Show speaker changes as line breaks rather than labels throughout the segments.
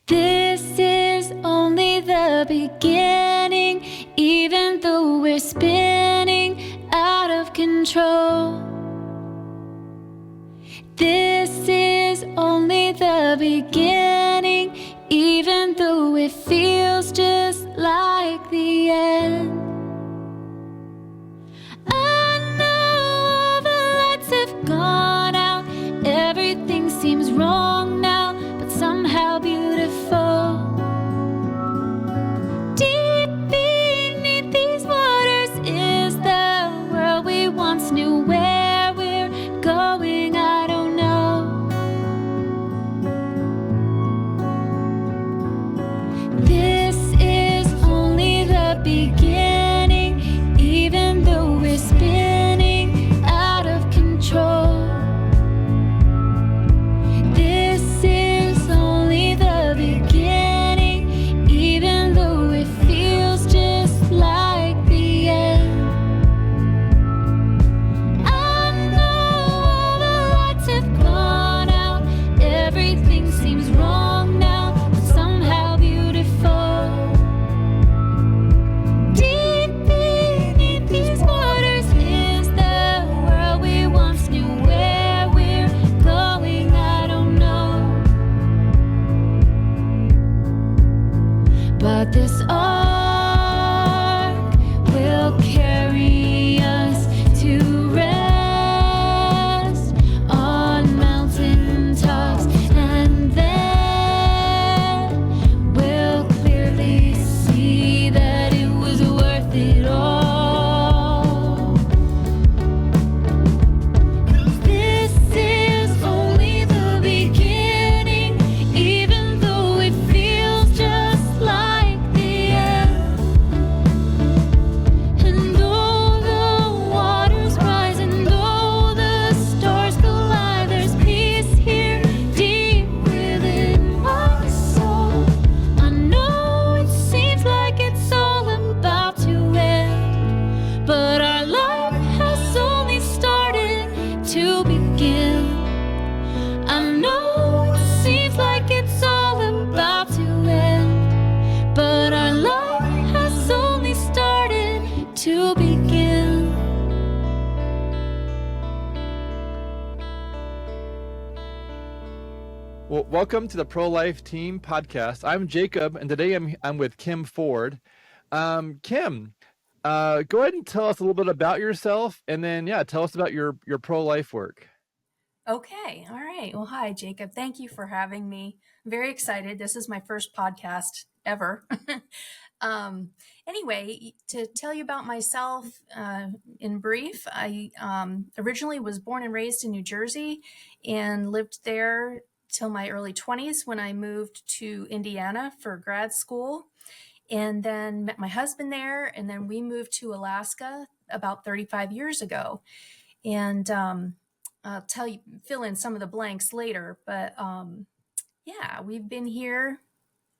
This is only the beginning, even though we're spinning out of control. This is only the beginning, even though it feels just like the end. I know the lights have gone out, everything seems wrong now, but somehow beautiful. Deep beneath these waters is the world we once knew. Where we're going, I don't know. This is only the beginning, even though we're spinning out of control. This is only the beginning, even though it feels just like the end. I know all the lights have gone out, everything seems wrong now, but somehow beautiful. Deep beneath these waters is the world we once knew. Where we're going, I don't know. But this ark will carry us to rest on mountain tops, and then we'll clearly see that it was worth it all. This is only the beginning, even though it feels just like the end. And though the waters rise and though the stars collide, there's peace here deep within my soul. I know it seems like it's all about to end, but our life has only started to begin. I know it seems like it's all about to end, but our life has only started to begin.
Well, welcome to the Pro-Life Team Podcast. I'm Jacob, and today I'm with Kim Ford. Kim, go ahead and tell us a little bit about yourself, and then tell us about your pro-life work.
Okay. All right. Well, hi, Jacob. Thank you for having me. I'm very excited. This is my first podcast ever. Anyway, to tell you about myself in brief, I originally was born and raised in New Jersey and lived there till my early 20s when I moved to Indiana for grad school, and then met my husband there. And then we moved to Alaska about 35 years ago. And I'll fill in some of the blanks later, but we've been here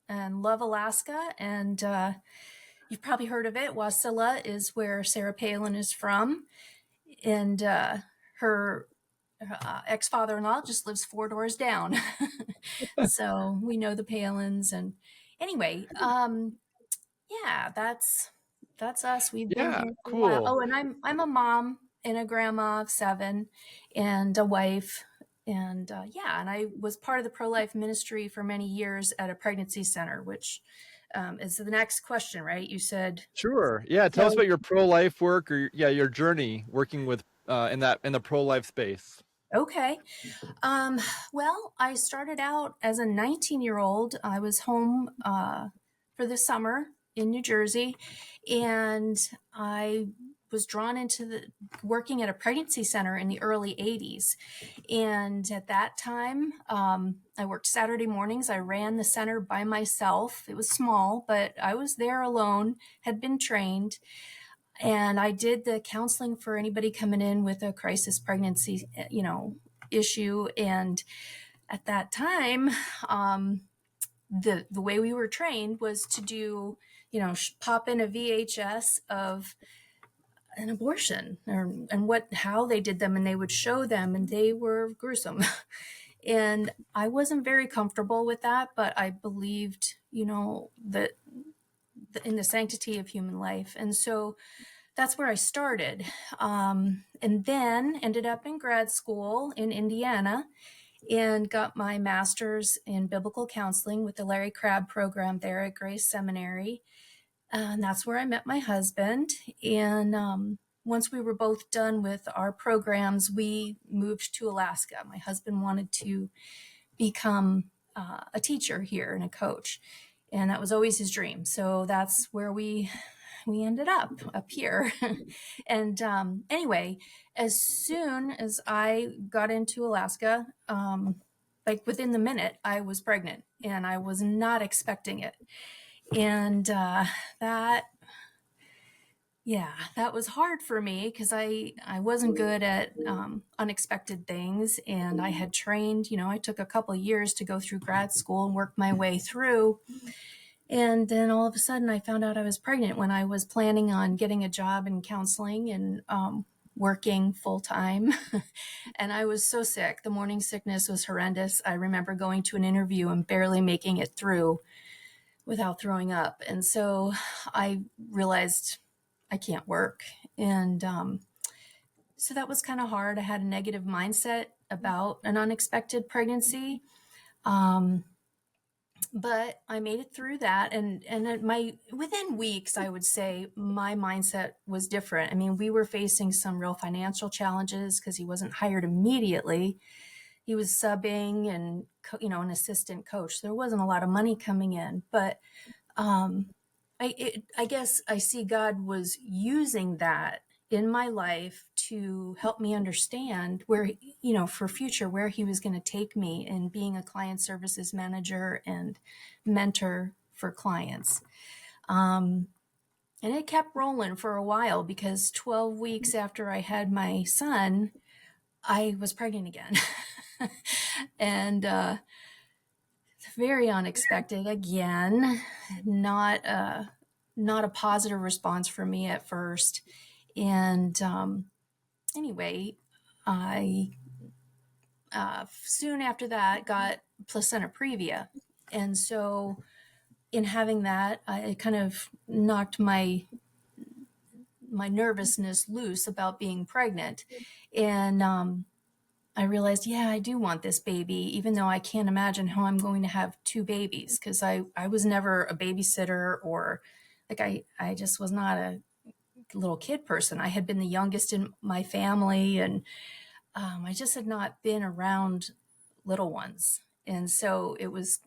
and love Alaska. And you've probably heard of it. Wasilla is where Sarah Palin is from. And her ex-father-in-law just lives 4 doors down. So we know the Palins. And anyway, that's us. We've been
Yeah,
here for a while.
cool.
Oh, and I'm a mom and a grandma of 7 and a wife. And and I was part of the pro-life ministry for many years at a pregnancy center, which is the next question, right? You said.
Sure. Yeah, tell us about your pro-life work or your journey working with in the pro-life space.
Okay. Well, I started out as a 19-year-old. I was home for the summer in New Jersey, and I was drawn into working at a pregnancy center in the early 80s. And at that time, I worked Saturday mornings. I ran the center by myself. It was small, but I was there alone, had been trained. And I did the counseling for anybody coming in with a crisis pregnancy, issue. And at that time, the way we were trained was to do, pop in a VHS of an abortion and how they did them, and they would show them, and they were gruesome. And I wasn't very comfortable with that, but I believed, that in the sanctity of human life. And so that's where I started. And then ended up in grad school in Indiana and got my master's in biblical counseling with the Larry Crabb program there at Grace Seminary. And that's where I met my husband. And once we were both done with our programs, we moved to Alaska. My husband wanted to become a teacher here and a coach. And that was always his dream. So that's where we ended up here. And anyway, as soon as I got into Alaska, like within the minute, I was pregnant and I was not expecting it. And that was hard for me because I wasn't good at unexpected things. And I had trained, I took a couple of years to go through grad school and work my way through. And then all of a sudden I found out I was pregnant when I was planning on getting a job in counseling and working full time. And I was so sick. The morning sickness was horrendous. I remember going to an interview and barely making it through without throwing up. And so I realized I can't work. And so that was kind of hard. I had a negative mindset about an unexpected pregnancy. But I made it through that. And within weeks, I would say my mindset was different. I mean, we were facing some real financial challenges because he wasn't hired immediately. He was subbing and, an assistant coach. There wasn't a lot of money coming in, but I guess I see God was using that in my life to help me understand where, for future, where he was going to take me in being a client services manager and mentor for clients. And it kept rolling for a while because 12 weeks after I had my son, I was pregnant again. And very unexpected again, not a positive response for me at first. And anyway, I soon after that got placenta previa. And so in having that, it kind of knocked my nervousness loose about being pregnant. And I realized, I do want this baby, even though I can't imagine how I'm going to have two babies, because I was never a babysitter or like I just was not a little kid person. I had been the youngest in my family, and I just had not been around little ones. And so it was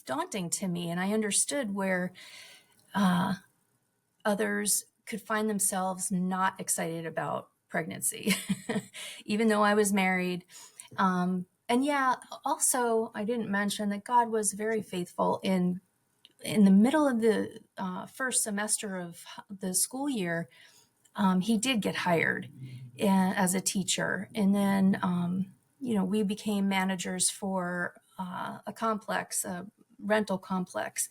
daunting to me. And I understood where others could find themselves not excited about pregnancy, even though I was married. And also I didn't mention that God was very faithful in the middle of the first semester of the school year. He did get hired as a teacher. And then, we became managers for a complex, a rental complex,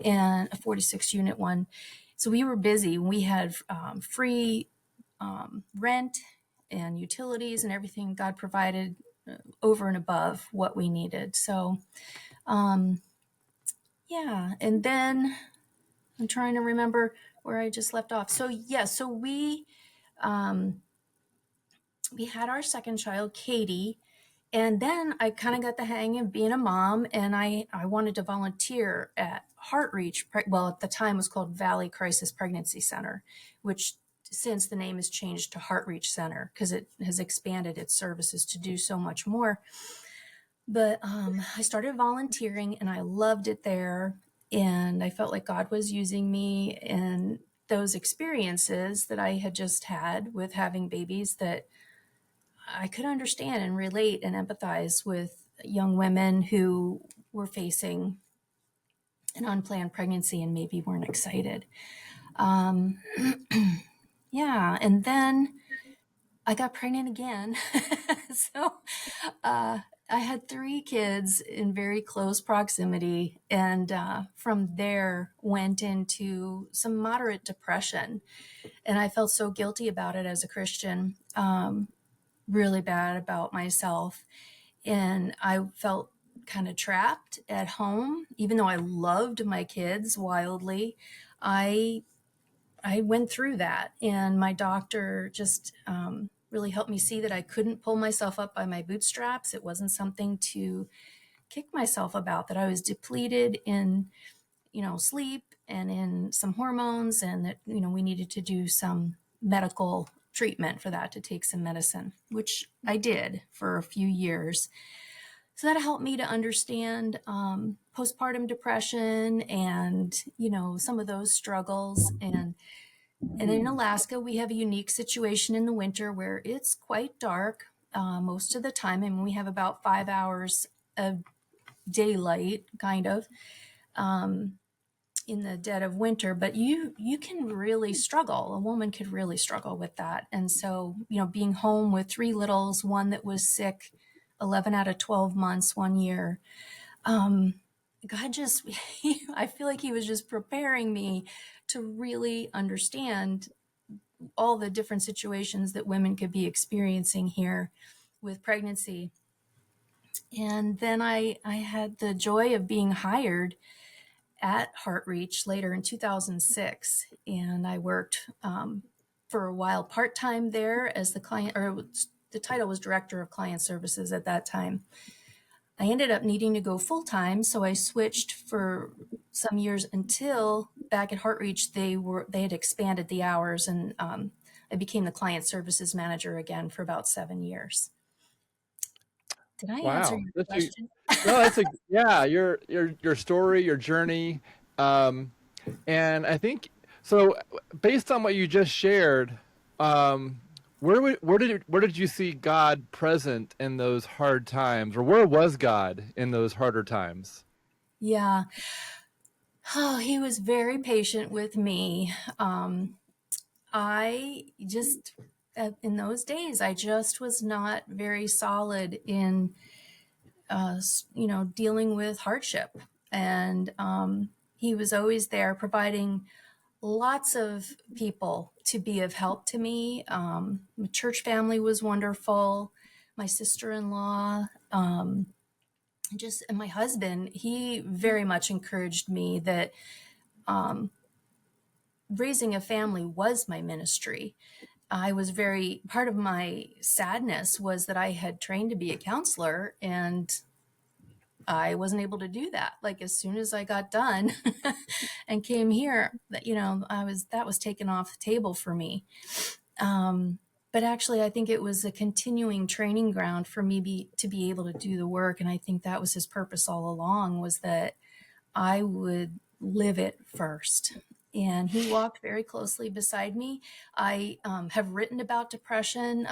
and a 46 unit one. So we were busy. We had free rent and utilities and everything God provided over and above what we needed. So, and then I'm trying to remember where I just left off. So we had our second child, Katie, and then I kind of got the hang of being a mom, and I wanted to volunteer at Heartreach. Well, at the time was called Valley Crisis Pregnancy Center, which since the name has changed to Heartreach Center because it has expanded its services to do so much more. But I started volunteering and I loved it there. And I felt like God was using me in those experiences that I had just had with having babies, that I could understand and relate and empathize with young women who were facing an unplanned pregnancy and maybe weren't excited. And then I got pregnant again. So I had 3 kids in very close proximity, and from there went into some moderate depression. And I felt so guilty about it as a Christian, really bad about myself. and I felt kind of trapped at home, even though I loved my kids wildly. I I went through that, and my doctor just really helped me see that I couldn't pull myself up by my bootstraps. It wasn't something to kick myself about, that I was depleted in, sleep and in some hormones, and that, we needed to do some medical treatment for that, to take some medicine, which I did for a few years. So that helped me to understand postpartum depression and, some of those struggles. And in Alaska, we have a unique situation in the winter where it's quite dark most of the time. And we have about 5 hours of daylight, kind of, um, in the dead of winter. But you can really struggle. A woman could really struggle with that. And so, being home with three littles, one that was sick 11 out of 12 months one year, um, God just, I feel like he was just preparing me to really understand all the different situations that women could be experiencing here with pregnancy. And then I had the joy of being hired at HeartReach later in 2006. And I worked for a while part-time there as the client, or the title was Director of Client Services at that time. I ended up needing to go full-time, so I switched for some years until back at HeartReach, they had expanded the hours, and I became the client services manager again for about 7 years. Did I answer
Wow.
your
That's you.
question?
No, that's a yeah, your story, your journey. Um, and I think so based on what you just shared, um, where did you see God present in those hard times? Or where was God in those harder times?
Yeah. Oh, he was very patient with me. I just, in those days, I just was not very solid in, dealing with hardship. And he was always there providing lots of people to be of help to me. My church family was wonderful. My sister-in-law, and my husband, he very much encouraged me that raising a family was my ministry. I was very, part of my sadness was that I had trained to be a counselor and I wasn't able to do that. Like, as soon as I got done and came here, that was taken off the table for me. But actually, I think it was a continuing training ground for me to be able to do the work. And I think that was his purpose all along, was that I would live it first. And he walked very closely beside me. I have written about depression.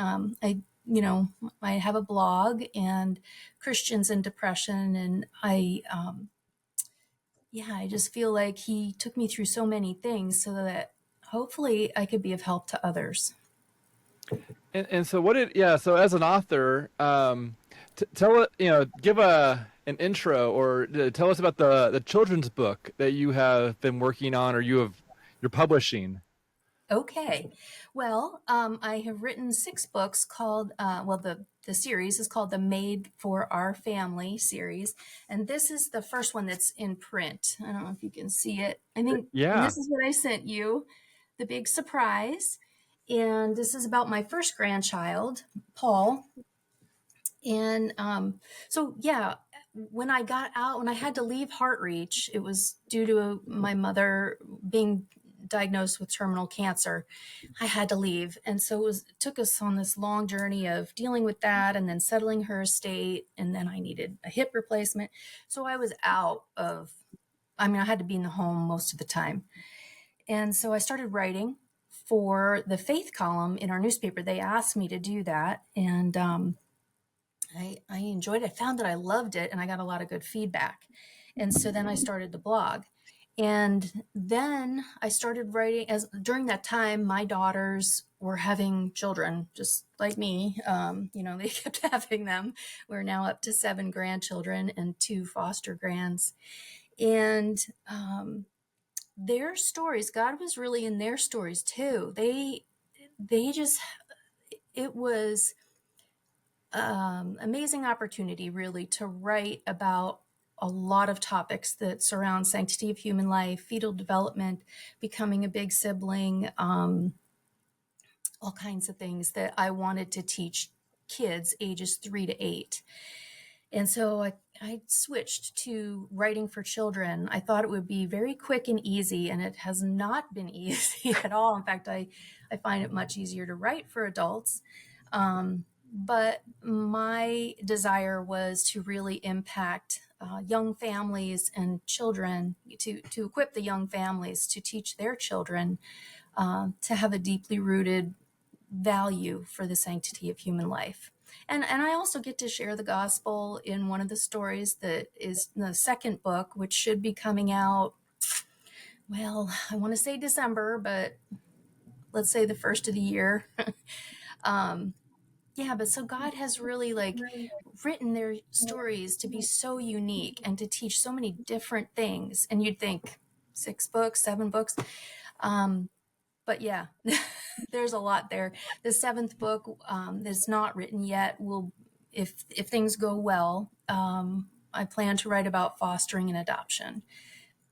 You know, I have a blog, and Christians in Depression. And I just feel like he took me through so many things so that hopefully I could be of help to others.
And so what did yeah, so as an author, tell it, give an intro or tell us about the children's book that you have been working on or you're publishing.
Okay. Well, I have written 6 books called, the series is called the Made for Our Family series. And this is the first one that's in print. I don't know if you can see it. I think, and
Yeah.
this is what I sent you, the big surprise. And this is about my first grandchild, Paul. And when I got out, when I had to leave HeartReach, it was due to my mother being diagnosed with terminal cancer. I had to leave. And so it took us on this long journey of dealing with that and then settling her estate. And then I needed a hip replacement. So I was I had to be in the home most of the time. And so I started writing for the faith column in our newspaper. They asked me to do that. And I enjoyed it. I found that I loved it, and I got a lot of good feedback. And so then I started the blog. And then I started writing. As during that time, my daughters were having children, just like me. They kept having them. We're now up to 7 grandchildren and 2 foster grands. And their stories, God was really in their stories too. They just, it was amazing opportunity, really, to write about a lot of topics that surround sanctity of human life, fetal development, becoming a big sibling, all kinds of things that I wanted to teach kids ages 3 to 8. And so I switched to writing for children. I thought it would be very quick and easy, and it has not been easy at all. In fact, I find it much easier to write for adults. But my desire was to really impact young families and children, to equip the young families to teach their children to have a deeply rooted value for the sanctity of human life. And I also get to share the gospel in one of the stories that is in the second book, which should be coming out, well, I want to say December, but let's say the first of the year. Yeah, but so God has really like written their stories to be so unique and to teach so many different things. And you'd think 6 books, 7 books. But yeah, there's a lot there. The seventh book that's not written yet will, if things go well, I plan to write about fostering and adoption,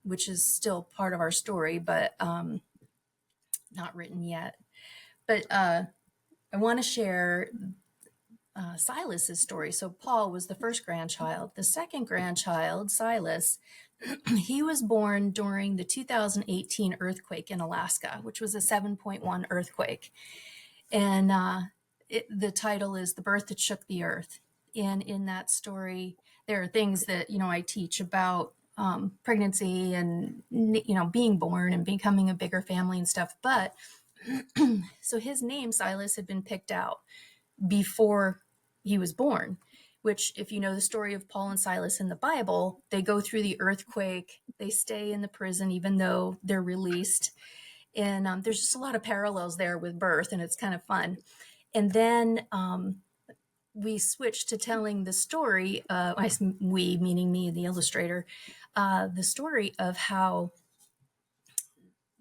which is still part of our story, but not written yet. But I want to share Silas's story. So Paul was the first grandchild. The second grandchild, Silas, he was born during the 2018 earthquake in Alaska, which was a 7.1 earthquake. And the title is The Birth That Shook the Earth. And in that story, there are things that, I teach about pregnancy and, being born and becoming a bigger family and stuff. But so his name, Silas, had been picked out before he was born, which, if you know the story of Paul and Silas in the Bible, they go through the earthquake, they stay in the prison even though they're released. And there's just a lot of parallels there with birth, and it's kind of fun. And then we switched to telling the story, we meaning me, the illustrator, the story of how,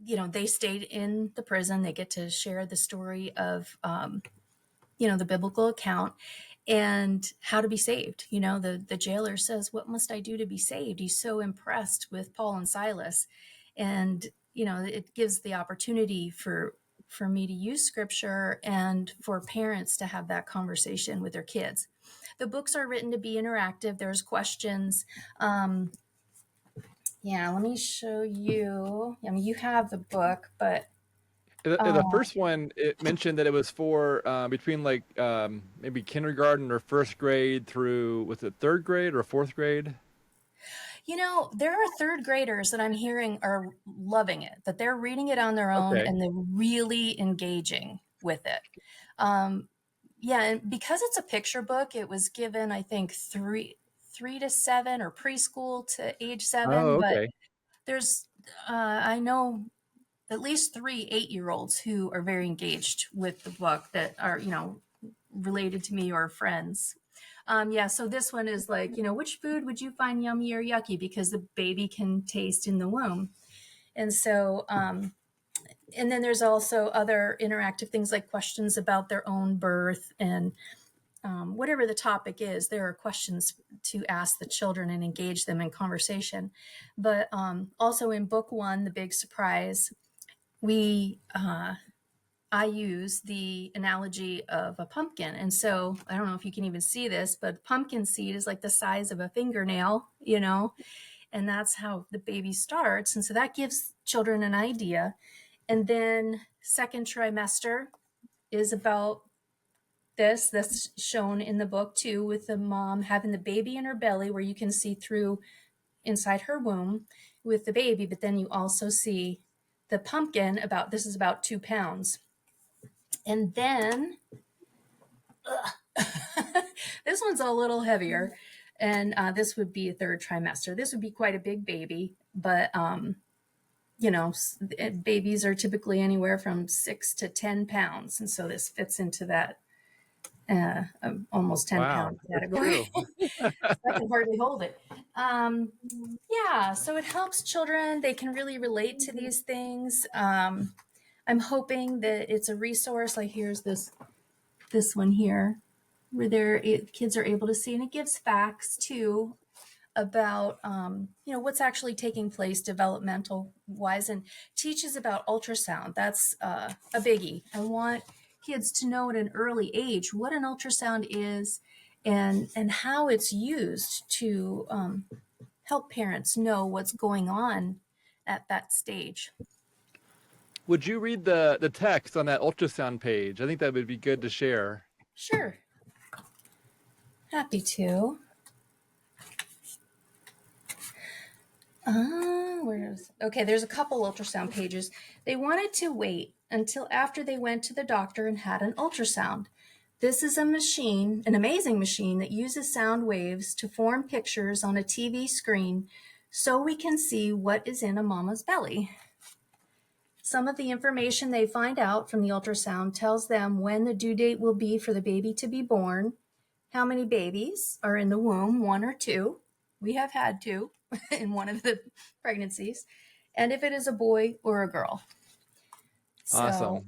they stayed in the prison. They get to share the story of, the biblical account and how to be saved. The jailer says, "What must I do to be saved?" He's so impressed with Paul and Silas. And, it gives the opportunity for me to use scripture and for parents to have that conversation with their kids. The books are written to be interactive. There's questions. Let me show you. I mean, you have the book, but
The first one, it mentioned that it was for between like maybe kindergarten or first grade through, was it third grade or fourth grade?
There are third graders that I'm hearing are loving it, that they're reading it on their own
Okay.
and they're really engaging with it. And because it's a picture book, it was given, I think, 3 to 7 or preschool to age 7.
Oh,
But
okay.
there's, I know at least 3 8-year-olds who are very engaged with the book that are, related to me or friends. So this one is like, which food would you find yummy or yucky? Because the baby can taste in the womb. And so, and then there's also other interactive things like questions about their own birth and whatever the topic is, there are questions to ask the children and engage them in conversation. But also in book 1, The Big Surprise, I use the analogy of a pumpkin. And so I don't know if you can even see this, but pumpkin seed is like the size of a fingernail, and that's how the baby starts. And so that gives children an idea. And then second trimester is about this. That's shown in the book too, with the mom having the baby in her belly where you can see through inside her womb with the baby. But then you also see the pumpkin this is about 2 pounds. And then this one's a little heavier, and this would be a third trimester. This would be quite a big baby, but babies are typically anywhere from 6 to 10 pounds, and so this fits into that almost 10
Wow,
pound
that's
category.
true.
I can hardly hold it. So it helps children. They can really relate to these things. I'm hoping that it's a resource. Like here's this one here. where kids are able to see, and it gives facts too about what's actually taking place developmental wise, and teaches about ultrasound. That's a biggie. I want kids to know at an early age what an ultrasound is, and how it's used to help parents know what's going on at that stage.
Would you read the text on that ultrasound page? I think that would be good to share.
Sure, happy to. Okay, there's a couple ultrasound pages. They wanted to wait until after they went to the doctor and had an ultrasound. This is a machine, an amazing machine that uses sound waves to form pictures on a TV screen so we can see what is in a mama's belly. Some of the information they find out from the ultrasound tells them when the due date will be for the baby to be born, how many babies are in the womb, 1 or 2. We have had 2 in one of the pregnancies, and if it is a boy or a girl.
Awesome.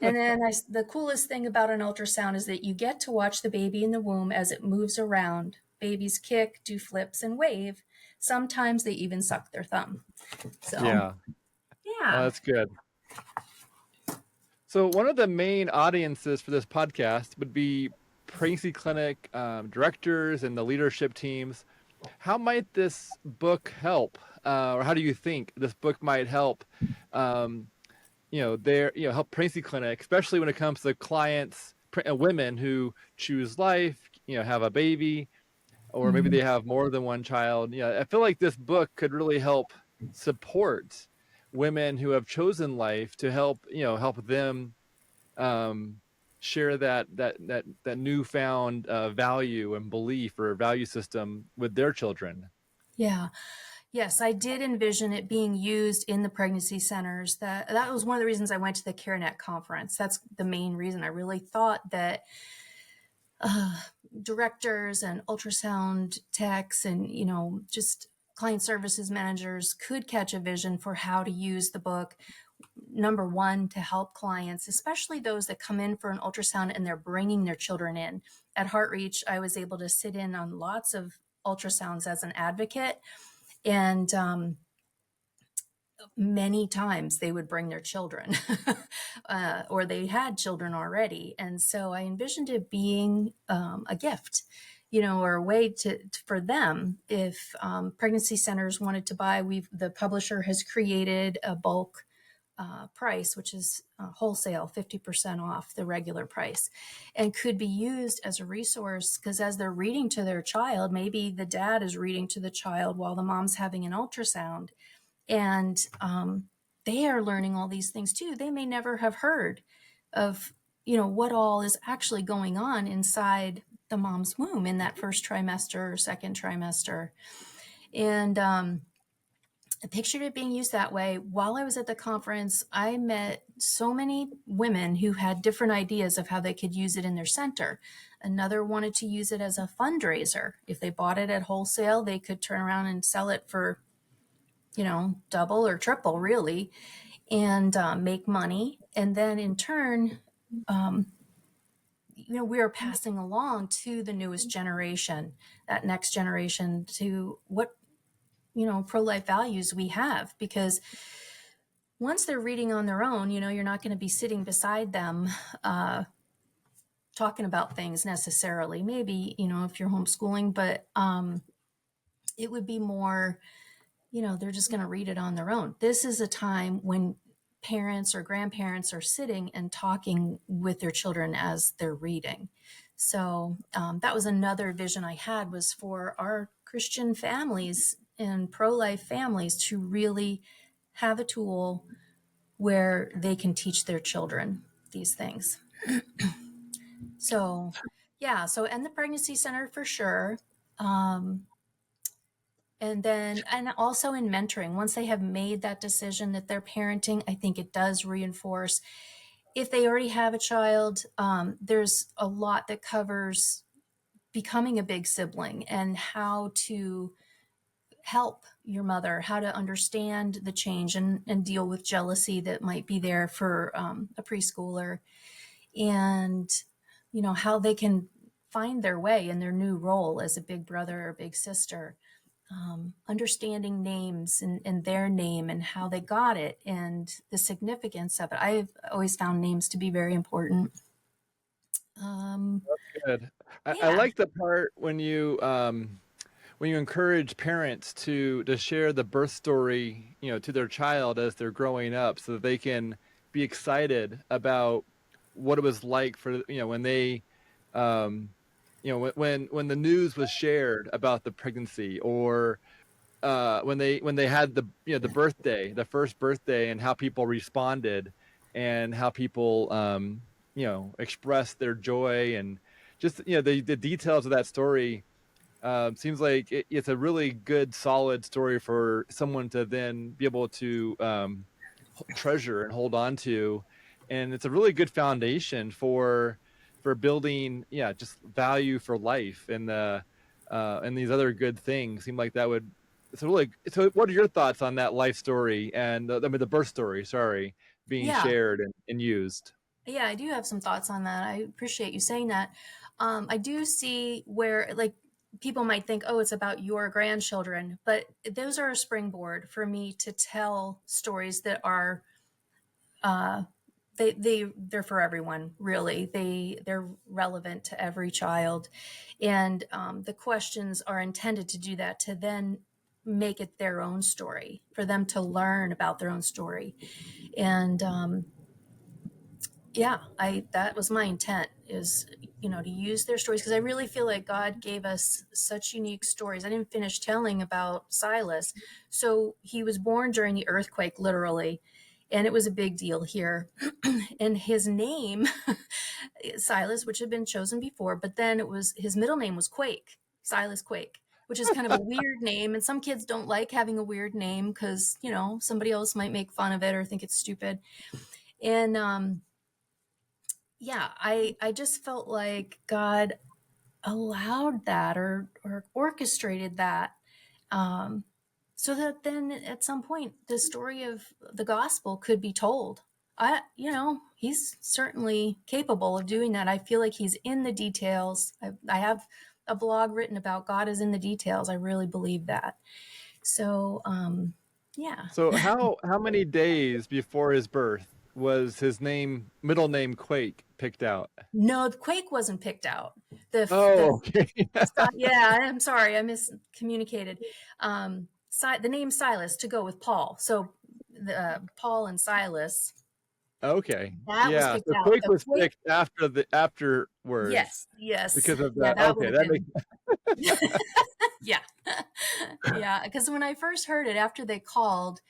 And then the coolest thing about an ultrasound is that you get to watch the baby in the womb as it moves around. Babies kick, do flips, and wave. Sometimes they even suck their thumb. So,
Yeah.
yeah.
That's good. So one of the main audiences for this podcast would be pregnancy clinic directors and the leadership teams. How might this book help, or how do you think this book might help? Help pregnancy clinic, especially when it comes to clients, women who choose life, have a baby, or maybe they have more than one child. I feel like this book could really help support women who have chosen life, to help them share that newfound value and belief or value system with their children.
Yeah. Yes, I did envision it being used in the pregnancy centers. That was one of the reasons I went to the CareNet conference. That's the main reason. I really thought that directors and ultrasound techs and just client services managers could catch a vision for how to use the book. Number one, to help clients, especially those that come in for an ultrasound and they're bringing their children in. At HeartReach, I was able to sit in on lots of ultrasounds as an advocate, and many times they would bring their children or they had children already. And so I envisioned it being a gift, or a way for them. If pregnancy centers wanted to buy, the publisher has created a bulk price, which is wholesale, 50% off the regular price, and could be used as a resource, because as they're reading to their child, maybe the dad is reading to the child while the mom's having an ultrasound, and they are learning all these things too. They may never have heard of what all is actually going on inside the mom's womb in that first trimester or second trimester. And I pictured it being used that way. While I was at the conference, I met so many women who had different ideas of how they could use it in their center. Another wanted to use it as a fundraiser. If they bought it at wholesale, they could turn around and sell it for double or triple, really, and make money. And then in turn, we are passing along to the newest generation, that next generation, to what, pro-life values we have. Because once they're reading on their own, you're not going to be sitting beside them talking about things necessarily. Maybe, if you're homeschooling, but it would be more, they're just going to read it on their own. This is a time when parents or grandparents are sitting and talking with their children as they're reading. So that was another vision I had, was for our Christian families and pro-life families to really have a tool where they can teach their children these things. So, yeah, and the pregnancy center for sure. And also in mentoring, once they have made that decision that they're parenting, I think it does reinforce. If they already have a child, there's a lot that covers becoming a big sibling and how to help your mother, how to understand the change and deal with jealousy that might be there for a preschooler, and how they can find their way in their new role as a big brother or big sister. Understanding names and their name and how they got it and the significance of it. I've always found names to be very important. Um,
Good. I
yeah,
like the part when you encourage parents to share the birth story, to their child as they're growing up, so that they can be excited about what it was like for when they, um, when the news was shared about the pregnancy, or when they had the birthday, the first birthday, and how people responded, and how people expressed their joy, and just the details of that story. Seems like it's a really good, solid story for someone to then be able to treasure and hold on to, and it's a really good foundation for building, just value for life, and these other good things. Seem like that would. So what are your thoughts on that life story, and I mean the birth story? Sorry, being
yeah,
shared and used.
yeah. I do have some thoughts on that. I appreciate you saying that. I do see where, like, people might think, oh, it's about your grandchildren, but those are a springboard for me to tell stories that are uh, they're for everyone, really. They're relevant to every child, and the questions are intended to do that, to then make it their own story, for them to learn about their own story. And yeah, I that was my intent, is, to use their stories, because I really feel like God gave us such unique stories. I didn't finish telling about Silas. So he was born during the earthquake, literally, and it was a big deal here. And his name, Silas, which had been chosen before, but then it was, his middle name was Quake, Silas Quake, which is kind of a weird name. And some kids don't like having a weird name because, somebody else might make fun of it or think it's stupid. And yeah, I just felt like God allowed that, or orchestrated that, um, so that then at some point the story of the gospel could be told. He's certainly capable of doing that. I feel like he's in the details. I have a blog written about God is in the details. I really believe that. So, yeah.
So how many days before his birth was his middle name Quake picked out?
No, the Quake wasn't picked out. The
Oh, okay.
Yeah, I'm sorry, I miscommunicated. The name Silas to go with Paul. So the Paul and Silas,
Okay.
that was
Yeah.
picked
So
out.
Quake
The
was
Quake,
picked afterwards
yes, yes,
because of
yeah,
that.
that would
Okay,
have
that
been,
makes
yeah, yeah. Because when I first heard it, after they called,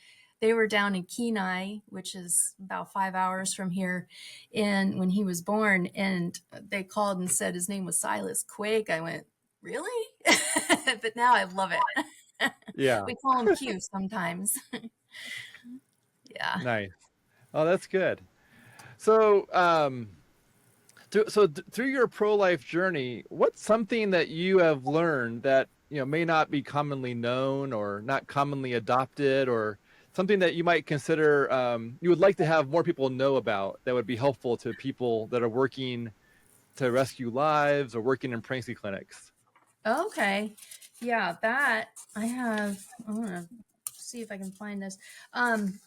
they were down in Kenai, which is about 5 hours from here. And when he was born, and they called and said his name was Silas Quake, I went, really? But now I love it.
yeah,
We call him Q sometimes. Yeah.
nice. Oh, that's good. So through your pro-life journey, what's something that you have learned that may not be commonly known, or not commonly adopted, or something that you might consider you would like to have more people know about, that would be helpful to people that are working to rescue lives or working in pregnancy clinics?
Okay. Yeah, that I have. I want to see if I can find this. Um,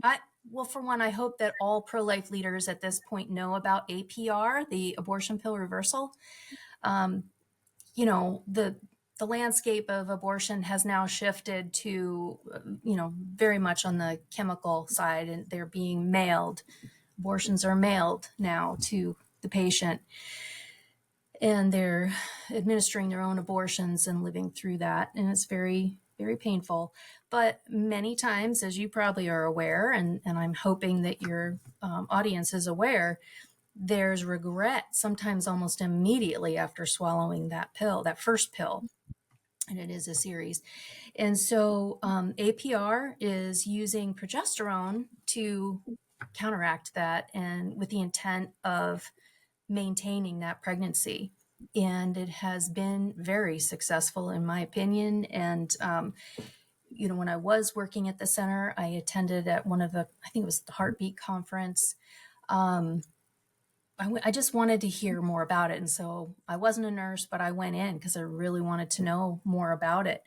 I well, for one, I hope that all pro-life leaders at this point know about APR, the abortion pill reversal. Um, the landscape of abortion has now shifted to, very much on the chemical side, and they're being mailed. Abortions are mailed now to the patient, and they're administering their own abortions and living through that, and it's very, very painful. But many times, as you probably are aware, and I'm hoping that your audience is aware, there's regret sometimes almost immediately after swallowing that pill, that first pill, and it is a series. And so APR is using progesterone to counteract that, and with the intent of maintaining that pregnancy. And it has been very successful, in my opinion. And, when I was working at the center, I attended at one of I think it was the Heartbeat Conference. Um, I just wanted to hear more about it. And so I wasn't a nurse, but I went in because I really wanted to know more about it.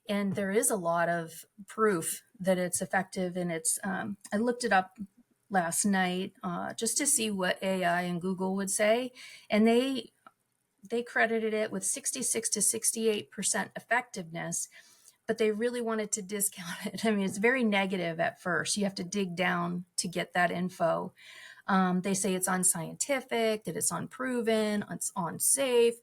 And there is a lot of proof that it's effective. And I looked it up last night just to see what AI and Google would say. And they credited it with 66 to 68% effectiveness, but they really wanted to discount it. I mean, it's very negative at first. You have to dig down to get that info. They say it's unscientific, that it's unproven, it's unsafe.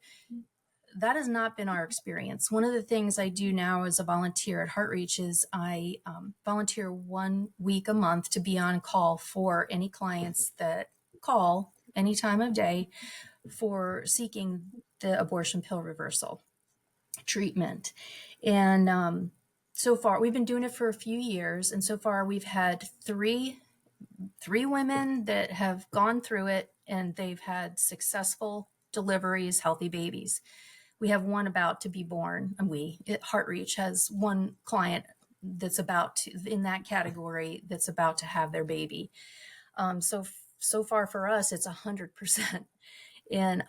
That has not been our experience. One of the things I do now as a volunteer at HeartReach is I volunteer 1 week a month to be on call for any clients that call any time of day for seeking the abortion pill reversal treatment. And so far, we've been doing it for a few years, and so far we've had three women that have gone through it, and they've had successful deliveries, healthy babies. We have one about to be born, and we at HeartReach has one client that's about to, in that category, that's about to have their baby. So far for us, it's 100%. And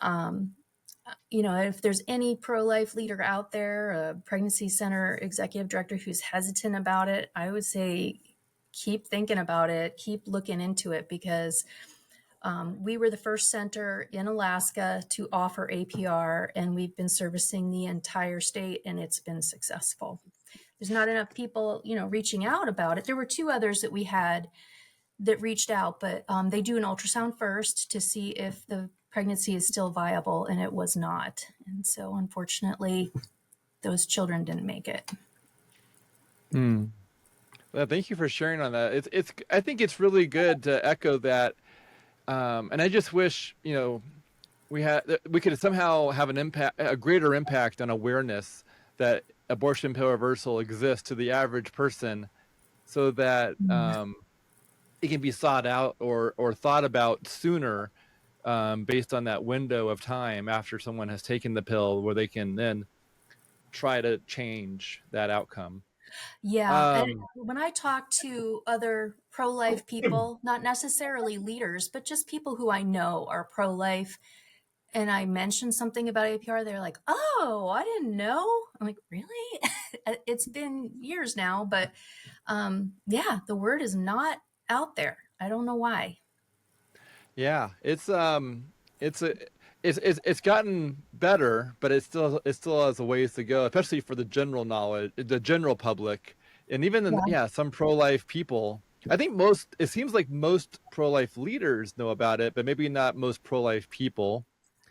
if there's any pro-life leader out there, a pregnancy center executive director who's hesitant about it, I would say keep thinking about it, keep looking into it, because we were the first center in Alaska to offer APR, and we've been servicing the entire state, and it's been successful. There's not enough people, reaching out about it. There were 2 others that we had that reached out, but they do an ultrasound first to see if the pregnancy is still viable, and it was not. And so unfortunately, those children didn't make it.
Well, thank you for sharing on that. It's I think it's really good to echo that. And I just wish, we could somehow have a greater impact on awareness that abortion pill reversal exists to the average person, so that it can be sought out or thought about sooner, based on that window of time after someone has taken the pill, where they can then try to change that outcome.
Yeah. And
Um,
when I talk to other pro-life people, not necessarily leaders, but just people who I know are pro-life, and I mention something about APR, they're like, "Oh, I didn't know." I'm like, "Really?" It's been years now, but yeah, the word is not out there. I don't know why.
yeah, it's a it's gotten better, but it still has a ways to go, especially for the general knowledge, the general public, and even
Yeah.
some pro-life people. I think it seems like most pro-life leaders know about it, but maybe not most pro-life people,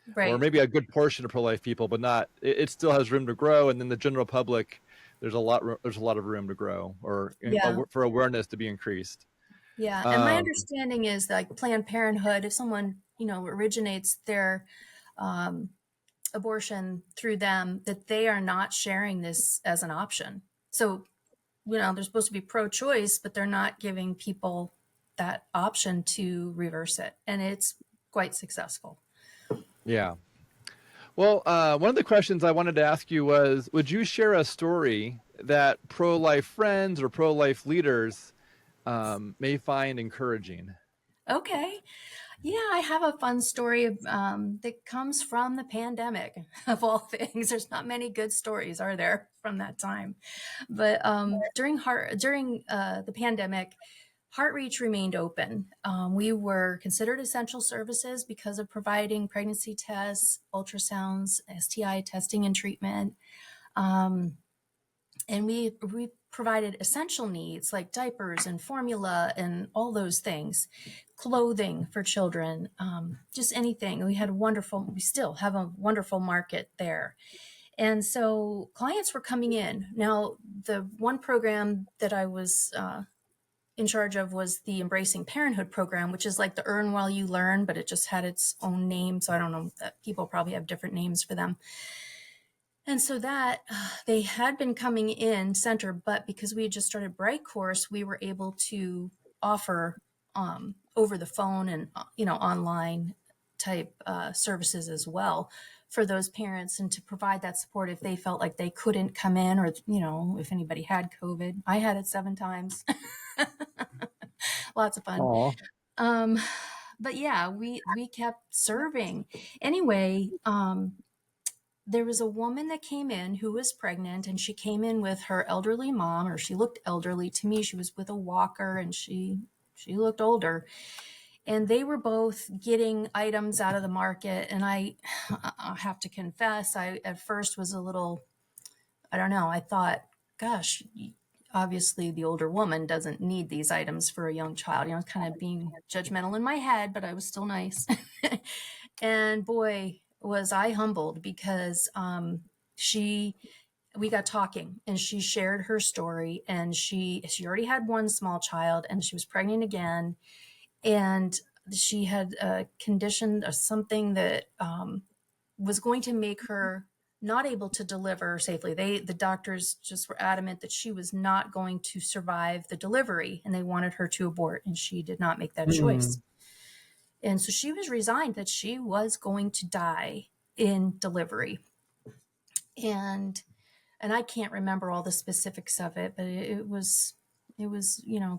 or
Right.
maybe a good portion of pro-life people, but not. It still has room to grow, and then the general public, there's a lot of room to grow, or
Yeah.
for awareness to be increased.
Yeah. And my
Um,
understanding is like Planned Parenthood, if someone, originates their um, abortion through them, that they are not sharing this as an option. So, they're supposed to be pro-choice, but they're not giving people that option to reverse it. And it's quite successful.
yeah. Well, one of the questions I wanted to ask you was, would you share a story that pro-life friends or pro-life leaders may find encouraging?
Okay. Yeah, I have a fun story that comes from the pandemic, of all things. There's not many good stories, are there, from that time? But during the pandemic, HeartReach remained open. We were considered essential services because of providing pregnancy tests, ultrasounds, STI testing and treatment. Um, and we provided essential needs like diapers and formula and all those things, clothing for children, just anything. We still have a wonderful market there. And so clients were coming in. Now, the one program that I was in charge of was the Embracing Parenthood program, which is like the Earn While You Learn, but it just had its own name. So I don't know, that people probably have different names for them. And so that they had been coming in center, but because we had just started Bright Course, we were able to offer over the phone and online type services as well for those parents, and to provide that support if they felt like they couldn't come in, or if anybody had COVID. I had it 7 times. Lots of fun.
Oh,
Um, But yeah, we kept serving. Anyway, there was a woman that came in who was pregnant, and she came in with her elderly mom, or she looked elderly to me. She was with a walker, and she looked older. And they were both getting items out of the market. And I have to confess, I at first was a little, I don't know, I thought, gosh, obviously the older woman doesn't need these items for a young child. Kind of being judgmental in my head, but I was still nice. And boy, was I humbled because she we got talking and she shared her story, and she already had one small child and she was pregnant again, and she had a condition or something that was going to make her not able to deliver safely. The doctors just were adamant that she was not going to survive the delivery, and they wanted her to abort, and she did not make that choice.
Mm.
And so she was resigned that she was going to die in delivery. And I can't remember all the specifics of it, but it was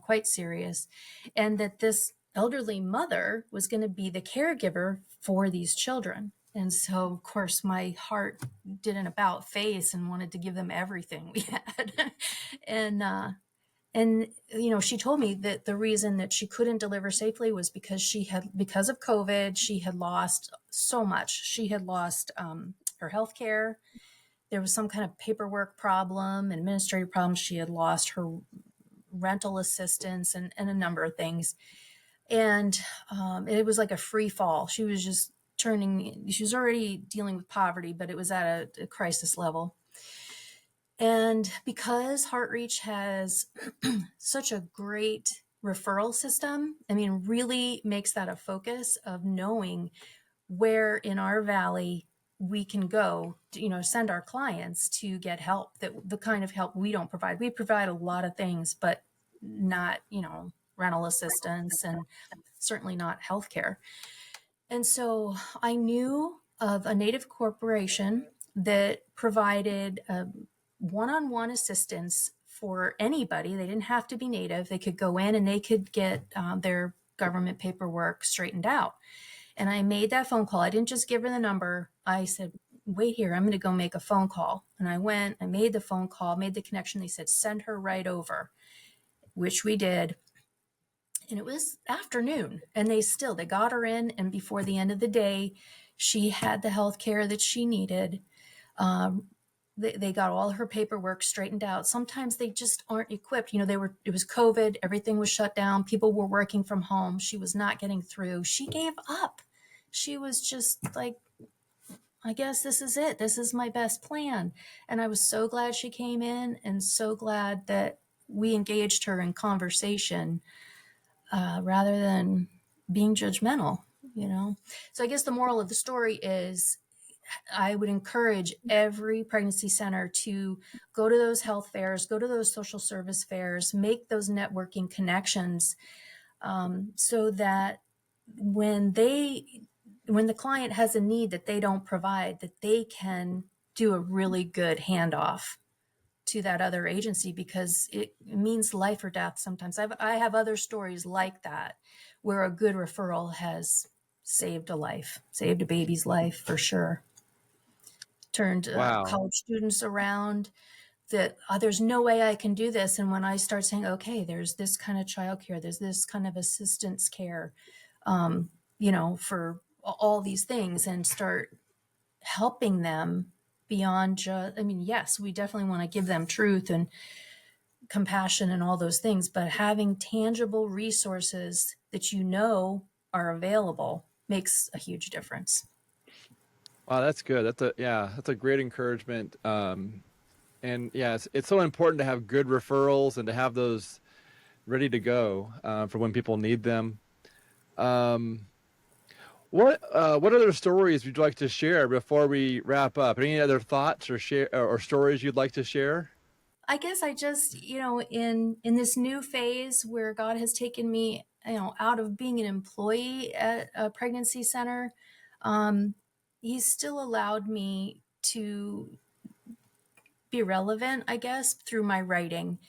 quite serious. And that this elderly mother was going to be the caregiver for these children. And so, of course, my heart did an about face and wanted to give them everything we had. and she told me that the reason that she couldn't deliver safely was because of COVID, she had lost so much. She had lost her health care. There was some kind of paperwork problem, administrative problem. She had lost her rental assistance and a number of things. And it was like a free fall. She was already dealing with poverty, but it was at a crisis level. And because HeartReach has such a great referral system, really makes that a focus of knowing where in our valley we can go to, send our clients to get help, that the kind of help we don't provide. We provide a lot of things, but not, rental assistance, and certainly not healthcare. And so I knew of a Native corporation that provided one-on-one assistance for anybody. They didn't have to be Native. They could go in and they could get their government paperwork straightened out. And I made that phone call. I didn't just give her the number. I said, wait here, I'm going to go make a phone call. And I went, I made the phone call, made the connection. They said, send her right over, which we did. And it was afternoon, and they got her in. And before the end of the day, she had the health care that she needed. They got all her paperwork straightened out. Sometimes they just aren't equipped. It was COVID, everything was shut down. People were working from home. She was not getting through. She gave up. She was just like, I guess this is it. This is my best plan. And I was so glad she came in, and so glad that we engaged her in conversation rather than being judgmental. So I guess the moral of the story is I would encourage every pregnancy center to go to those health fairs, go to those social service fairs, make those networking connections, so that when the client has a need that they don't provide, that they can do a really good handoff to that other agency, because it means life or death sometimes. I have other stories like that where a good referral has saved a life, saved a baby's life for sure. Turned
Wow.
college students around, that there's no way I can do this. And when I start saying, okay, there's this kind of childcare, there's this kind of assistance care, for all these things, and start helping them beyond just, yes, we definitely want to give them truth and compassion and all those things, but having tangible resources that are available makes a huge difference.
Wow, that's good. That's a great encouragement. And yeah, it's so important to have good referrals and to have those ready to go for when people need them. Um, what other stories would you like to share before we wrap up? Any other thoughts or stories you'd like to share?
I guess I just, in this new phase where God has taken me, out of being an employee at a pregnancy center, um, He's still allowed me to be relevant, I guess, through my writing.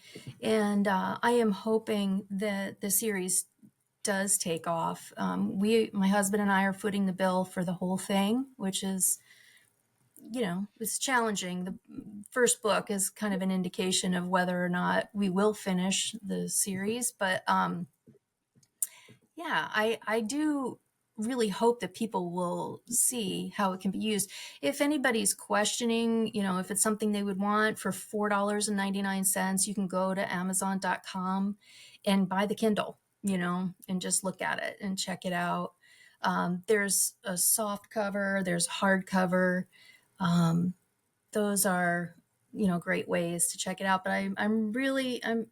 And I am hoping that the series does take off. My husband and I are footing the bill for the whole thing, which is, it's challenging. The first book is kind of an indication of whether or not we will finish the series. But yeah, I do really hope that people will see how it can be used. If anybody's questioning, if it's something they would want for $4.99, you can go to Amazon.com and buy the Kindle, and just look at it and check it out. There's a soft cover, there's hardcover. Those are great ways to check it out. But I'm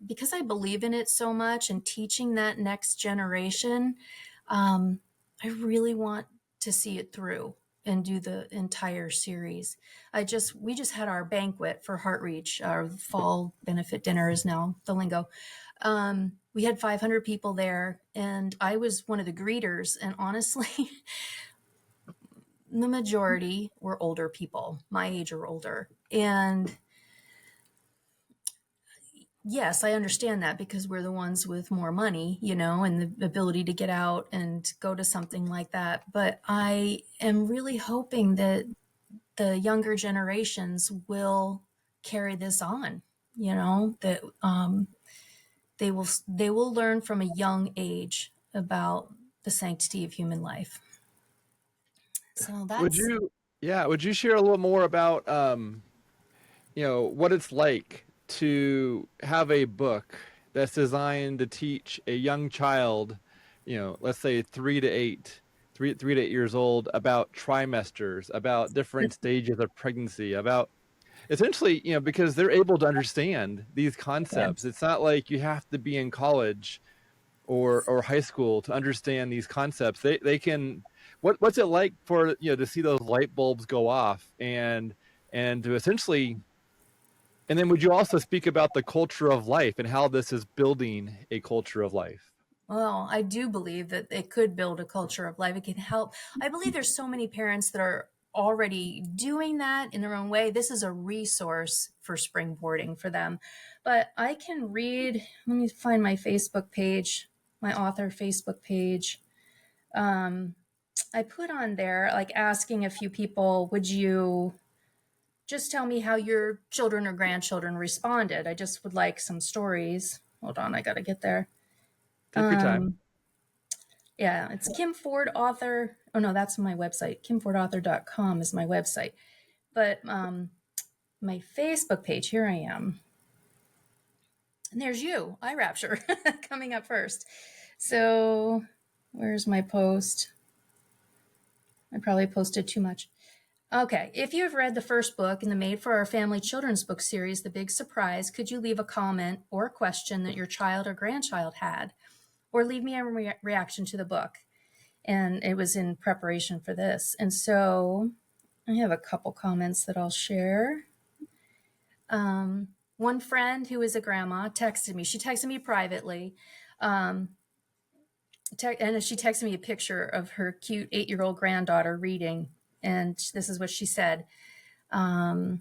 because I believe in it so much and teaching that next generation, I really want to see it through and do the entire series. We just had our banquet for Heartreach. Our fall benefit dinner is now the lingo. We had 500 people there, and I was one of the greeters. And honestly, the majority were older people, my age or older. And yes, I understand that because we're the ones with more money, and the ability to get out and go to something like that. But I am really hoping that the younger generations will carry this on, that they will learn from a young age about the sanctity of human life. So that's
Would you share a little more about what it's like to have a book that's designed to teach a young child, let's say 3 to 8 years old, about trimesters, about different stages of pregnancy, about essentially, because they're able to understand these concepts. It's not like you have to be in college or high school to understand these concepts. They can. What's it like for to see those light bulbs go off and to essentially. And then would you also speak about the culture of life and how this is building a culture of life?
Well, I do believe that it could build a culture of life. It can help. I believe there's so many parents that are already doing that in their own way. This is a resource for springboarding for them. But I can read, let me find my Facebook page, my author Facebook page. I put on there, like, asking a few people, would you just tell me how your children or grandchildren responded? I just would like some stories. Hold on, I got to get there.
Take your time.
Yeah, it's Kim Ford Author. Oh no, that's my website. KimFordAuthor.com is my website. But my Facebook page, here I am. And there's you, eye rapture, coming up first. So where's my post? I probably posted too much. Okay, if you have read the first book in the Made for Our Family children's book series, The Big Surprise, could you leave a comment or a question that your child or grandchild had? Or leave me a reaction to the book. And it was in preparation for this. And so I have a couple comments that I'll share. One friend who is a grandma texted me. She texted me privately. And she texted me a picture of her cute 8-year-old granddaughter reading. And this is what she said. Perfect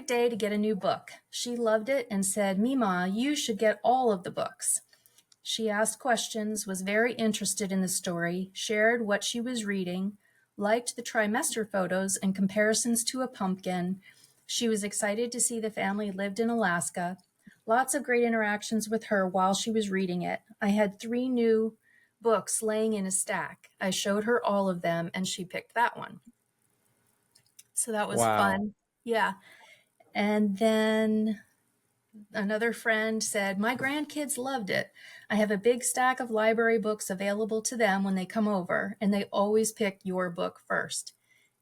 day to get a new book. She loved it and said, Mima, you should get all of the books. She asked questions, was very interested in the story, shared what she was reading, liked the trimester photos and comparisons to a pumpkin. She was excited to see the family lived in Alaska. Lots of great interactions with her while she was reading it. I had 3 new books laying in a stack. I showed her all of them and she picked that one. So that was fun. Yeah. And then another friend said, my grandkids loved it. I have a big stack of library books available to them when they come over, and they always pick your book first.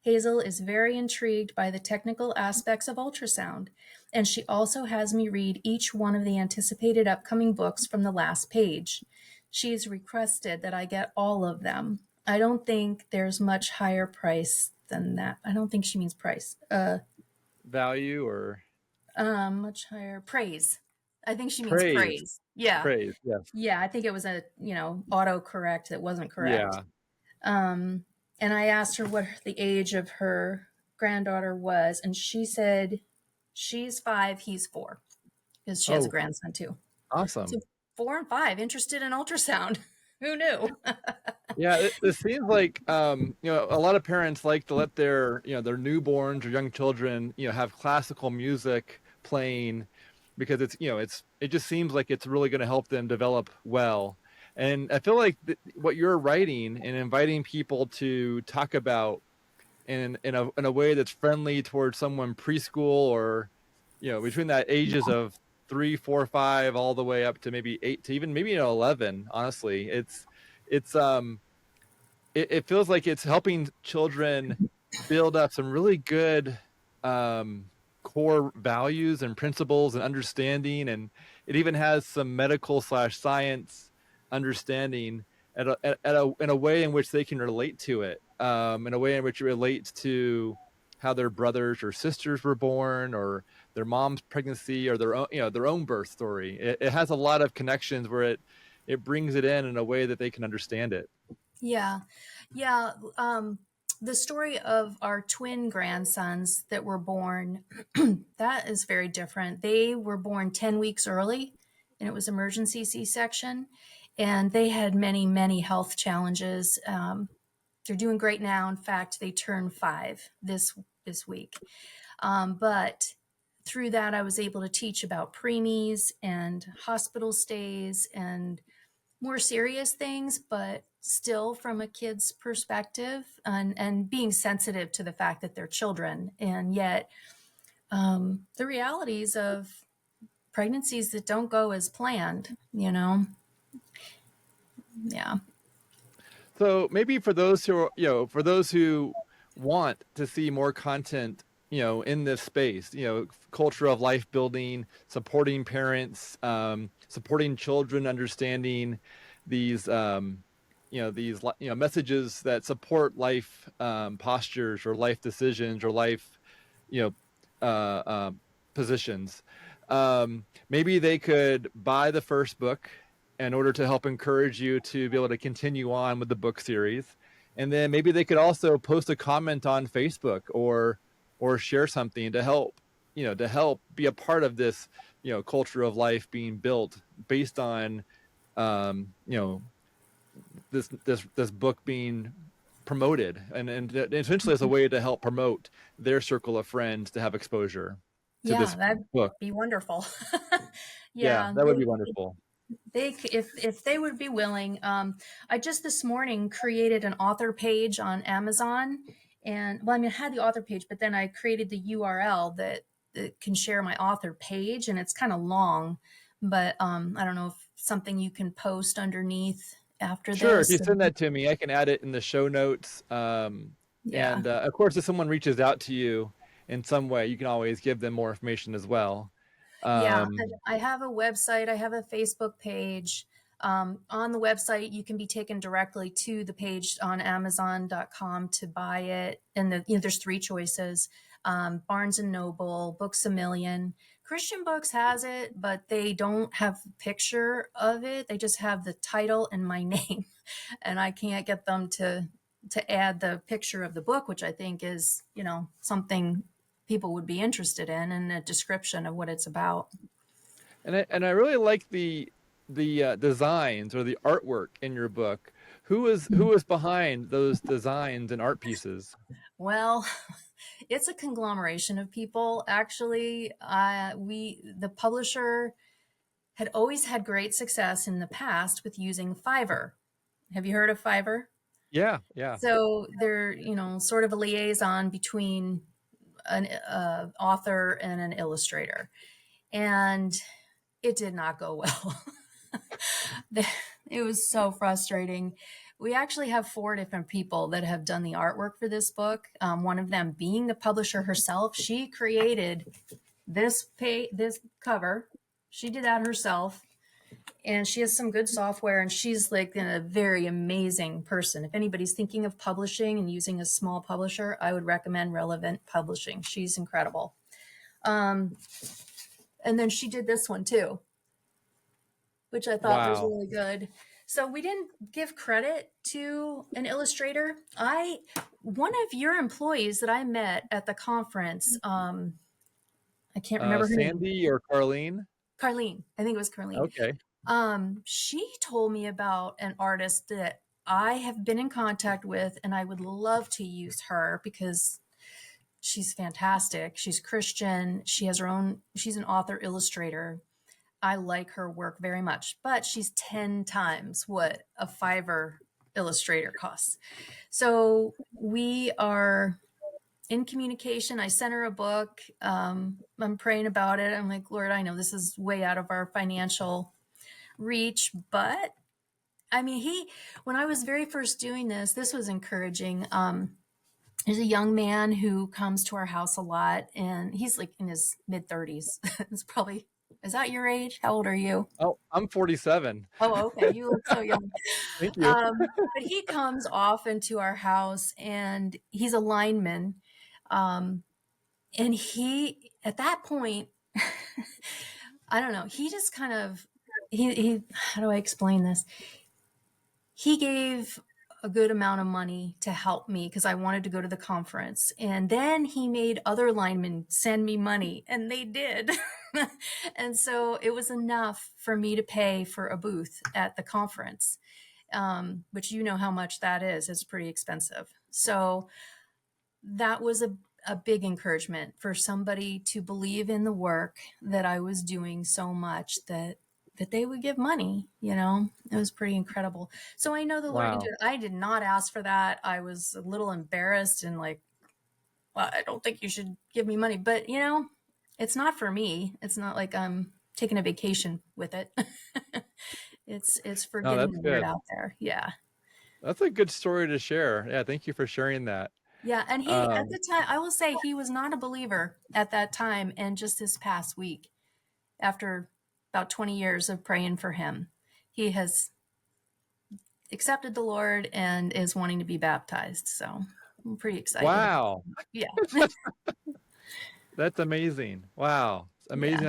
Hazel is very intrigued by the technical aspects of ultrasound, and she also has me read each one of the anticipated upcoming books from the last page. She's requested that I get all of them. I don't think there's much higher price than that. I don't think she means price.
Value or
much higher praise. I think she means praise. Yeah.
Praise, yes.
Yeah, I think it was a, autocorrect that wasn't correct.
Yeah.
And I asked her what the age of her granddaughter was, and she said she's 5, he's 4, because she has a grandson too.
Awesome.
So 4 and 5 interested in ultrasound. Who knew?
Yeah, it seems like a lot of parents like to let their their newborns or young children have classical music playing because it just seems like it's really going to help them develop well. And I feel like what you're writing and inviting people to talk about in a way that's friendly towards someone preschool or between that ages of 3, 4, 5 all the way up to maybe 8 to even maybe 11. Honestly, it feels like it's helping children build up some really good um, core values and principles and understanding, and it even has some medical slash science understanding in a way in which they can relate to it, in a way in which it relates to how their brothers or sisters were born, or their mom's pregnancy, or their own birth story. It has a lot of connections where it brings it in a way that they can understand it.
Yeah. Yeah. The story of our twin grandsons that were born, that is very different. They were born 10 weeks early, and it was emergency C-section. And they had many, many health challenges. They're doing great now. In fact, they turned 5 this week. But through that, I was able to teach about preemies and hospital stays and more serious things, but still from a kid's perspective, and being sensitive to the fact that they're children, and yet the realities of pregnancies that don't go as planned, Yeah.
So maybe for those who for those who want to see more content, in this space, culture of life building, supporting parents, supporting children, understanding these, messages that support life postures or life decisions or life, you know, positions. Maybe they could buy the first book in order to help encourage you to be able to continue on with the book series. And then maybe they could also post a comment on Facebook or share something to help, to help be a part of this, culture of life being built based on, this book being promoted, and essentially as a way to help promote their circle of friends to have exposure to
Yeah,
this
that'd
book.
be wonderful.
Yeah,
Yeah,
that would be wonderful.
if they would be willing. I just this morning created an author page on Amazon, and well, I mean, I had the author page, but then I created the URL that can share my author page, and it's kind of long, but I don't know if something you can post underneath after
Sure, if
this.
you send that to me, I can add it in the show notes.
Yeah.
And of course, if someone reaches out to you in some way, you can always give them more information as well.
Yeah,
Um,
I have a website. I have a Facebook page. On the website, you can be taken directly to the page on Amazon.com to buy it. And there's 3 choices: Barnes and Noble, Books a Million. Christian Books has it, but they don't have a picture of it. They just have the title and my name, and I can't get them to add the picture of the book, which I think is something people would be interested in, and a description of what it's about.
and I really like the designs or the artwork in your book. Who is behind those designs and art pieces?
Well, it's a conglomeration of people. Actually, the publisher had always had great success in the past with using Fiverr. Have you heard of Fiverr?
Yeah, yeah.
So they're sort of a liaison between an author and an illustrator, and it did not go well. It was so frustrating. We actually have 4 different people that have done the artwork for this book. One of them being the publisher herself. She created this cover. She did that herself, and she has some good software. And she's like a very amazing person. If anybody's thinking of publishing and using a small publisher, I would recommend Relevant Publishing. She's incredible. And then she did this one too, which I thought was
Wow.
really good. So we didn't give credit to an illustrator. One of your employees that I met at the conference, I can't remember her name.
Sandy or Carlene?
Carlene. I think it was Carlene.
Okay.
She told me about an artist that I have been in contact with, and I would love to use her because she's fantastic. She's Christian. She has her own, she's an author illustrator. I like her work very much, but she's 10 times what a Fiverr illustrator costs. So we are in communication. I sent her a book. I'm praying about it. I'm like, Lord, I know this is way out of our financial reach, but I mean, when I was very first doing this was encouraging. There's a young man who comes to our house a lot, and he's like in his mid 30s. It's probably, is that your age? How old are you?
Oh, I'm 47.
Oh, okay. You look so young.
Thank you.
But he comes often to our house, and he's a lineman. Um, and at that point, I don't know, he just kind of, how do I explain this? He gave a good amount of money to help me because I wanted to go to the conference. And then he made other linemen send me money, and they did. And so it was enough for me to pay for a booth at the conference, which you know how much that is. It's pretty expensive. So that was a big encouragement for somebody to believe in the work that I was doing so much that they would give money. It was pretty incredible. So I know the Lord can do
Wow.
it. I did not ask for that. I was a little embarrassed and like, well, I don't think you should give me money, but it's not for me. It's not like I'm taking a vacation with it. It's for
No,
getting
that's
the word
good.
out there. Yeah.
That's a good story to share. Yeah, thank you for sharing that.
Yeah, and he at
Um,
the time, I will say he was not a believer at that time, and just this past week, after about 20 years of praying for him, he has accepted the Lord and is wanting to be baptized. So I'm pretty excited.
wow,
Yeah.
that's amazing. Wow, it's
Yeah.
amazing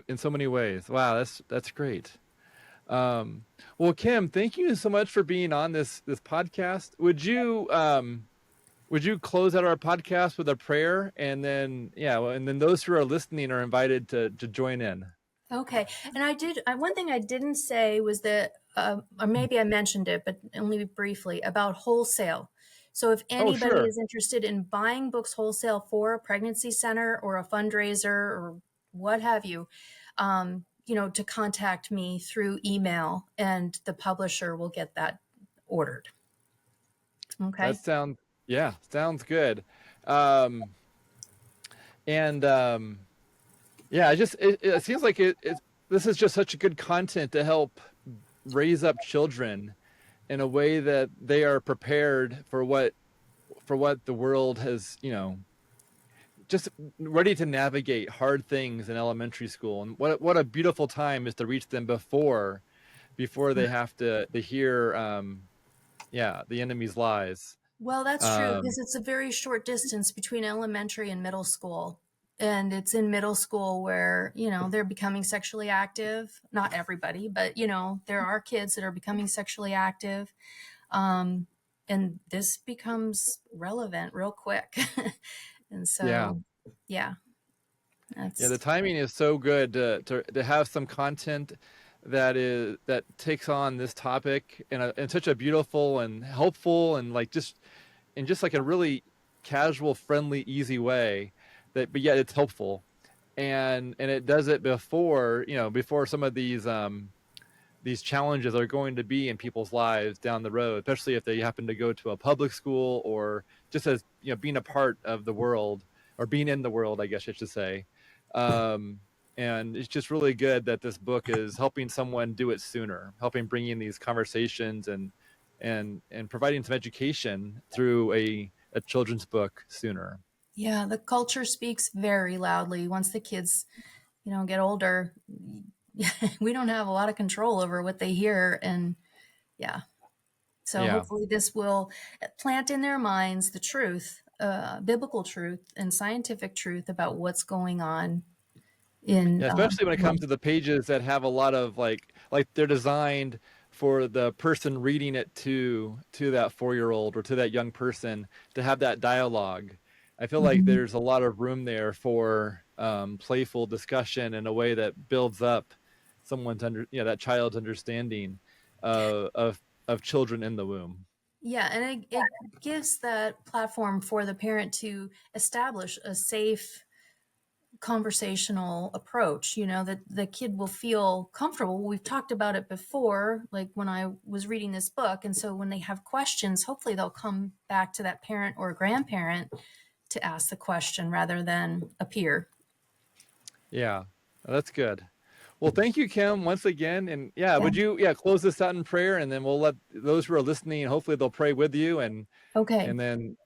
in so many ways. Wow, that's great. Well, Kim, thank you so much for being on this podcast. Would you close out our podcast with a prayer, and then yeah, well, and then those who are listening are invited to join in.
Okay. And one thing I didn't say was that, or maybe I mentioned it, but only briefly, about wholesale. So if
Oh,
anybody
sure.
is interested in buying books wholesale for a pregnancy center or a fundraiser or what have you, to contact me through email, and the publisher will get that ordered.
That
Okay.
sounds yeah, sounds good. Um, and yeah, it seems like this is just such a good content to help raise up children in a way that they are prepared for what the world has, just ready to navigate hard things in elementary school. And what a beautiful time is to reach them before they have to hear yeah, the enemy's lies.
Well, that's true
Um,
because it's a very short distance between elementary and middle school. And it's in middle school where, they're becoming sexually active. Not everybody, but, there are kids that are becoming sexually active. Um, and this becomes relevant real quick. And
yeah.
so, yeah,
Yeah, the
that's,
timing is so good to have some content that takes on this topic in such a beautiful and helpful and like just in just like a really casual, friendly, easy way that but yet it's helpful. And it does it before some of these challenges are going to be in people's lives down the road, especially if they happen to go to a public school or just as being a part of the world or being in the world, I guess I should say. Um, and it's just really good that this book is helping someone do it sooner, helping bring in these conversations and providing some education through a children's book sooner.
yeah, the culture speaks very loudly. Once the kids, get older, we don't have a lot of control over what they hear. And yeah, so
Yeah.
hopefully this will plant in their minds the truth, biblical truth and scientific truth about what's going on in
Yeah, especially when it comes to the pages that have a lot of like they're designed for the person reading it to that 4-year old or to that young person to have that dialogue. I feel like
Mhm.
there's a lot of room there for playful discussion in a way that builds up someone's that child's understanding of children in the womb.
Yeah, and it gives that platform for the parent to establish a safe conversational approach, that the kid will feel comfortable. We've talked about it before, like when I was reading this book. And so when they have questions, hopefully they'll come back to that parent or grandparent to ask the question rather than a peer.
Yeah, that's good. Well, thank you, Kim, once again. And would you close this out in prayer, and then we'll let those who are listening, hopefully they'll pray with you, and
Okay.
then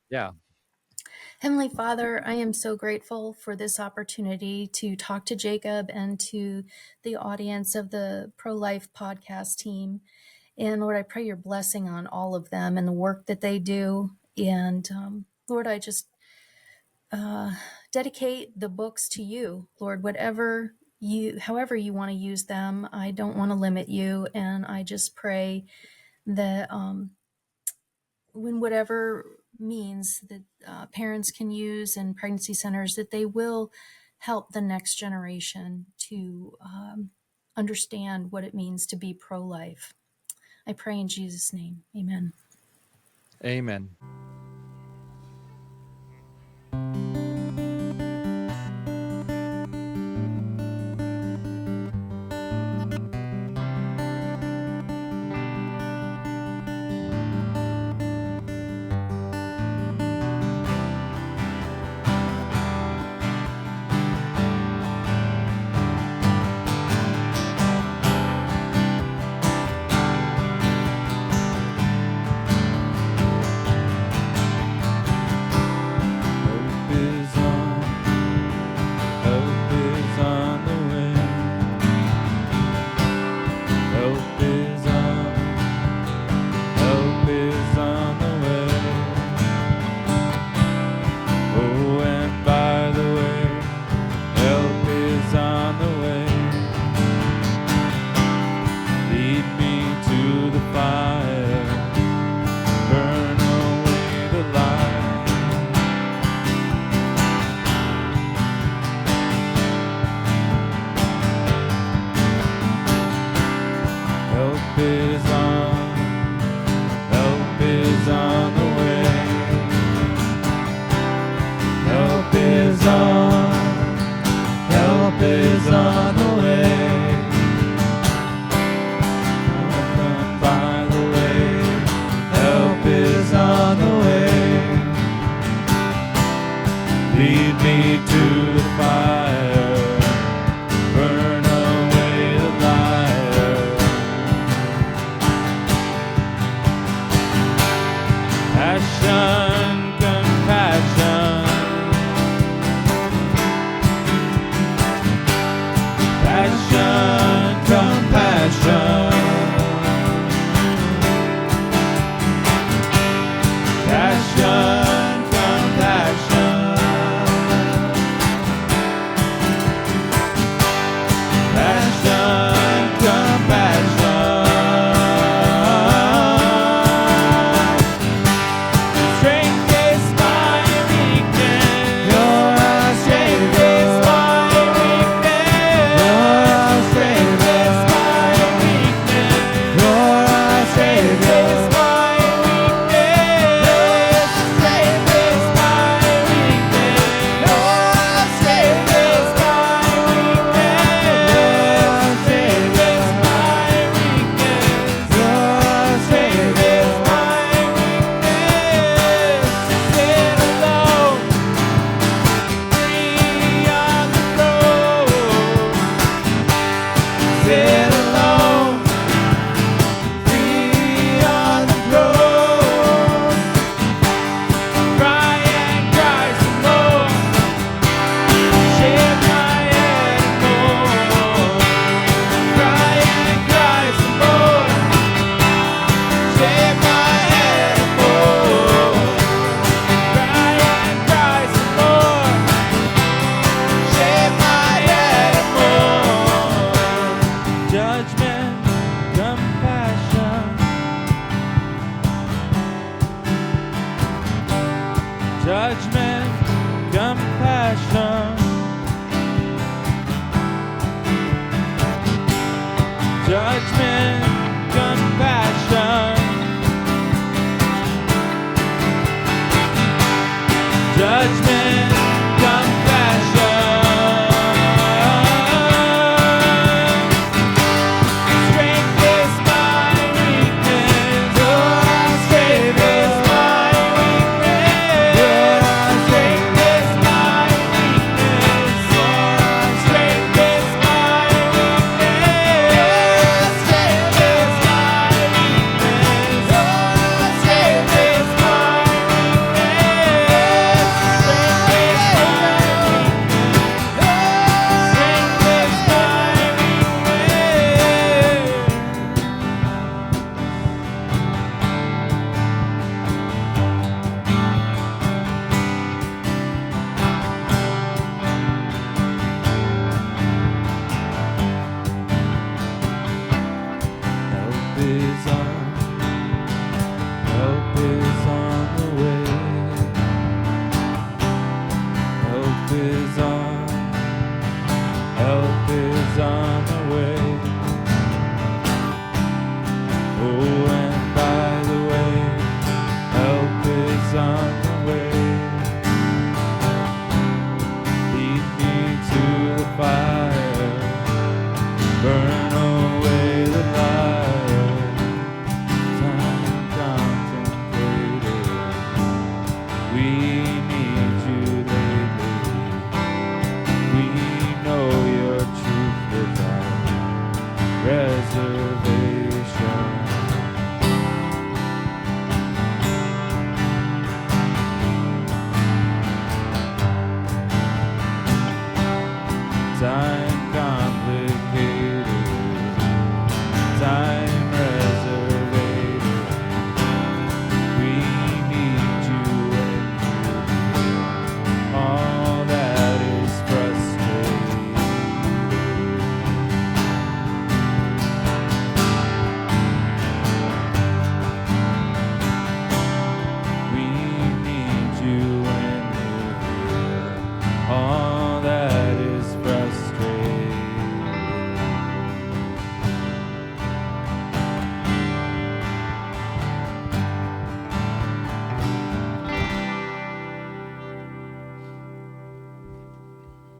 Heavenly Father, I am so grateful for this opportunity to talk to Jacob and to the audience of the Pro-Life podcast team. And Lord, I pray your blessing on all of them and the work that they do. And Lord, I just dedicate the books to you, Lord, however you want to use them. I don't want to limit you. And I just pray that when whatever means that parents can use in pregnancy centers, that they will help the next generation to understand what it means to be pro-life. I pray in Jesus' name. Amen.
Amen.
judgment, compassion, judgment, compassion. Strength is my weakness. Strength is my weakness. Strength is my weakness. Strength is my weakness. Strength is my weakness. Strength is my weakness. Help is on the way. Help is on the way. Oh, and by the way, help is on the way. Lead me to the fire, burn away the liar. Time contemplated, we need you lately. We know your truth without reservation.